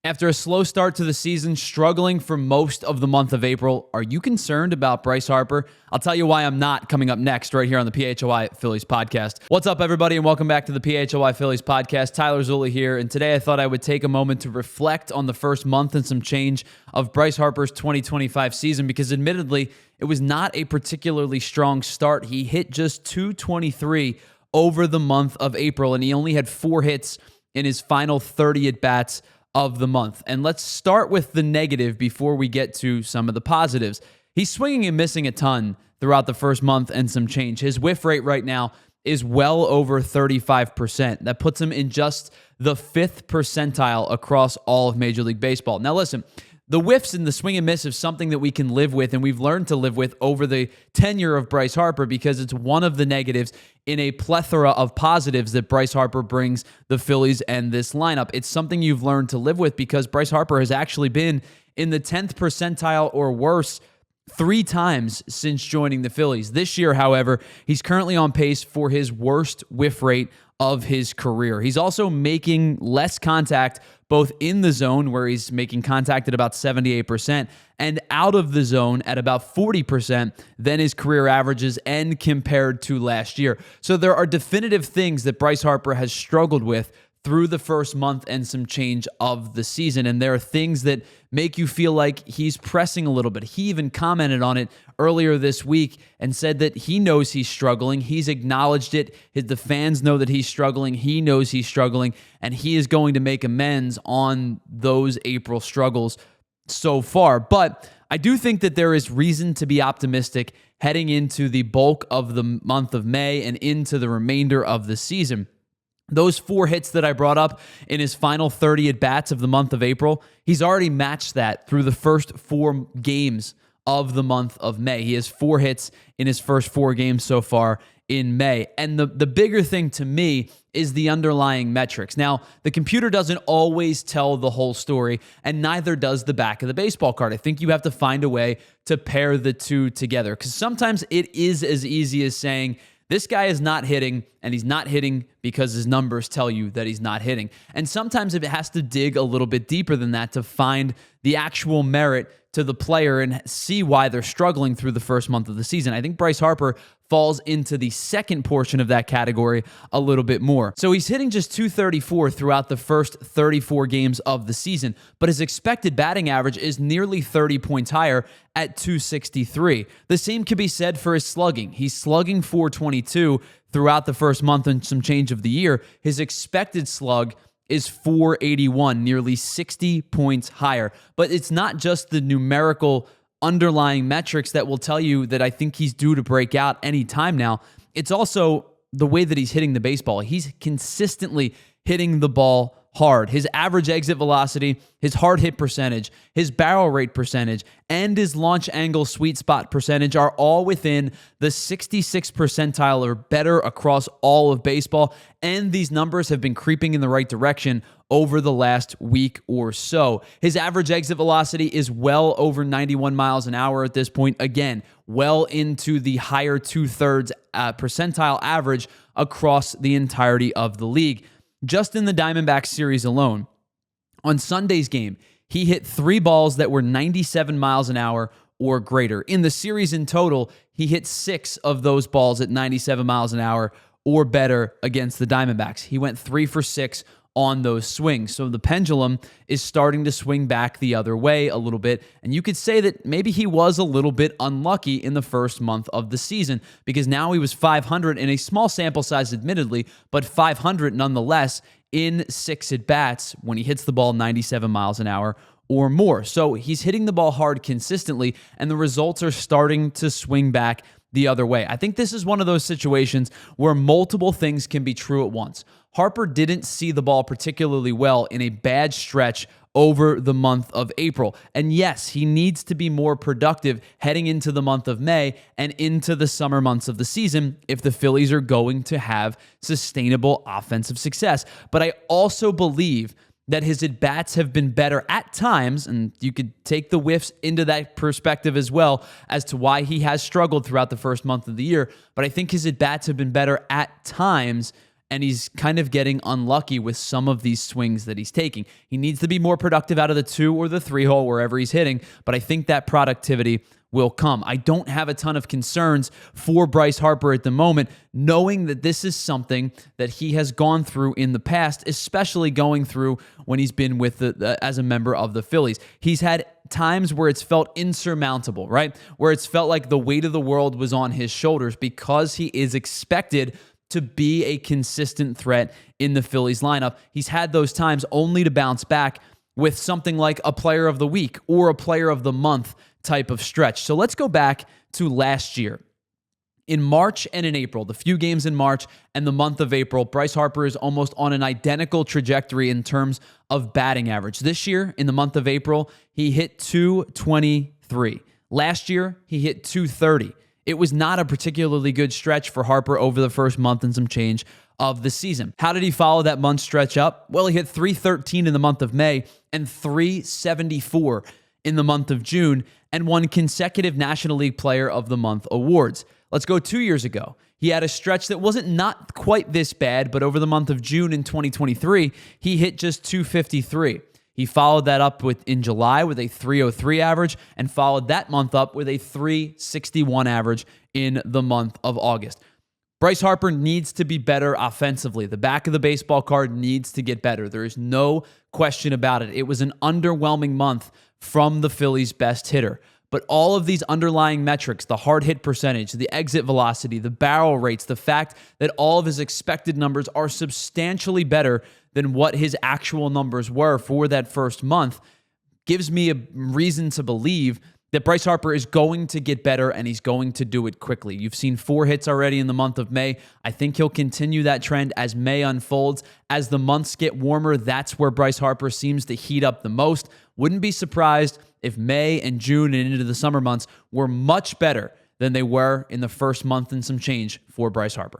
After a slow start to the season, struggling for most of the month of April, are you concerned about Bryce Harper? I'll tell you why I'm not, coming up next right here on the PHLY Phillies podcast. What's up, everybody, and welcome back to the PHLY Phillies podcast. Tyler Zulli here, and today I thought I would take a moment to reflect on the first month and some change of Bryce Harper's 2025 season, because admittedly, it was not a particularly strong start. He hit just .223 over the month of April, and he only had 4 hits in his final 30 at-bats of the month. And let's start with the negative before we get to some of the positives. He's swinging and missing a ton throughout the first month and some change. His whiff rate right now is well over 35%. That puts him in just the 5th percentile across all of Major League Baseball. Now listen, the whiffs and the swing and miss is something that we can live with, and we've learned to live with over the tenure of Bryce Harper, because it's one of the negatives in a plethora of positives that Bryce Harper brings the Phillies and this lineup. It's something you've learned to live with, because Bryce Harper has actually been in the 10th percentile or worse 3 times since joining the Phillies. This year, however, he's currently on pace for his worst whiff rate of his career. He's also making less contact both in the zone, where he's making contact at about 78%, and out of the zone at about 40% than his career averages and compared to last year. So there are definitive things that Bryce Harper has struggled with through the first month and some change of the season. And there are things that make you feel like he's pressing a little bit. He even commented on it earlier this week and said that he knows he's struggling. He's acknowledged it. The fans know that he's struggling. He knows he's struggling, and he is going to make amends on those April struggles so far. But I do think that there is reason to be optimistic heading into the bulk of the month of May and into the remainder of the season. Those 4 hits that I brought up in his final 30 at-bats of the month of April, he's already matched that through the first 4 games of the month of May. He has 4 hits in his first 4 games so far in May. And the bigger thing to me is the underlying metrics. Now, the computer doesn't always tell the whole story, and neither does the back of the baseball card. I think you have to find a way to pair the two together, because sometimes it is as easy as saying, this guy is not hitting, and he's not hitting because his numbers tell you that he's not hitting. And sometimes it has to dig a little bit deeper than that to find the actual merit to the player and see why they're struggling through the first month of the season. I think Bryce Harper falls into the second portion of that category a little bit more. So he's hitting just .234 throughout the first 34 games of the season, but his expected batting average is nearly 30 points higher at .263. The same can be said for his slugging. He's slugging .422 throughout the first month and some change of the year. His expected slug is .481, nearly 60 points higher. But it's not just the numerical underlying metrics that will tell you that I think he's due to break out any time now. It's also the way that he's hitting the baseball. He's consistently hitting the ball hard. His average exit velocity, his hard hit percentage, his barrel rate percentage, and his launch angle sweet spot percentage are all within the 66th percentile or better across all of baseball. And these numbers have been creeping in the right direction over the last week or so. His average exit velocity is well over 91 miles an hour at this point. Again, well into the higher 2/3 percentile average across the entirety of the league. Just in the Diamondbacks series alone, on Sunday's game, he hit 3 balls that were 97 miles an hour or greater. In the series in total, he hit 6 of those balls at 97 miles an hour or better against the Diamondbacks. He went 3 for 6 on those swings. So the pendulum is starting to swing back the other way a little bit. And you could say that maybe he was a little bit unlucky in the first month of the season, because now he was .500 in a small sample size, admittedly, but .500 nonetheless in 6 at-bats when he hits the ball 97 miles an hour or more. So he's hitting the ball hard consistently, and the results are starting to swing back the other way. I think this is one of those situations where multiple things can be true at once. Harper didn't see the ball particularly well in a bad stretch over the month of April. And yes, he needs to be more productive heading into the month of May and into the summer months of the season if the Phillies are going to have sustainable offensive success. But I also believe that his at-bats have been better at times, and you could take the whiffs into that perspective as well as to why he has struggled throughout the first month of the year. But I think his at-bats have been better at times and he's kind of getting unlucky with some of these swings that he's taking. He needs to be more productive out of the 2 or the 3 hole, wherever he's hitting, but I think that productivity will come. I don't have a ton of concerns for Bryce Harper at the moment, knowing that this is something that he has gone through in the past, especially going through when he's been with as a member of the Phillies. He's had times where it's felt insurmountable, right? Where it's felt like the weight of the world was on his shoulders because he is expected to be a consistent threat in the Phillies lineup. He's had those times only to bounce back with something like a player of the week or a player of the month type of stretch. So let's go back to last year. In March and in April, the few games in March and the month of April, Bryce Harper is almost on an identical trajectory in terms of batting average. This year, in the month of April, he hit 223. Last year, he hit 230. It was not a particularly good stretch for Harper over the first month and some change of the season. How did he follow that month stretch up? Well, he hit 313 in the month of May and 374 in the month of June and won consecutive National League Player of the Month awards. Let's go 2 years ago. He had a stretch that wasn't not quite this bad, but over the month of June in 2023, he hit just 253. He followed that up in July with a 303 average and followed that month up with a 361 average in the month of August. Bryce Harper needs to be better offensively. The back of the baseball card needs to get better. There is no question about it. It was an underwhelming month from the Phillies' best hitter. But all of these underlying metrics, the hard hit percentage, the exit velocity, the barrel rates, the fact that all of his expected numbers are substantially better than what his actual numbers were for that first month, gives me a reason to believe that Bryce Harper is going to get better and he's going to do it quickly. You've seen 4 hits already in the month of May. I think he'll continue that trend as May unfolds. As the months get warmer, that's where Bryce Harper seems to heat up the most. Wouldn't be surprised if May and June and into the summer months were much better than they were in the first month and some change for Bryce Harper.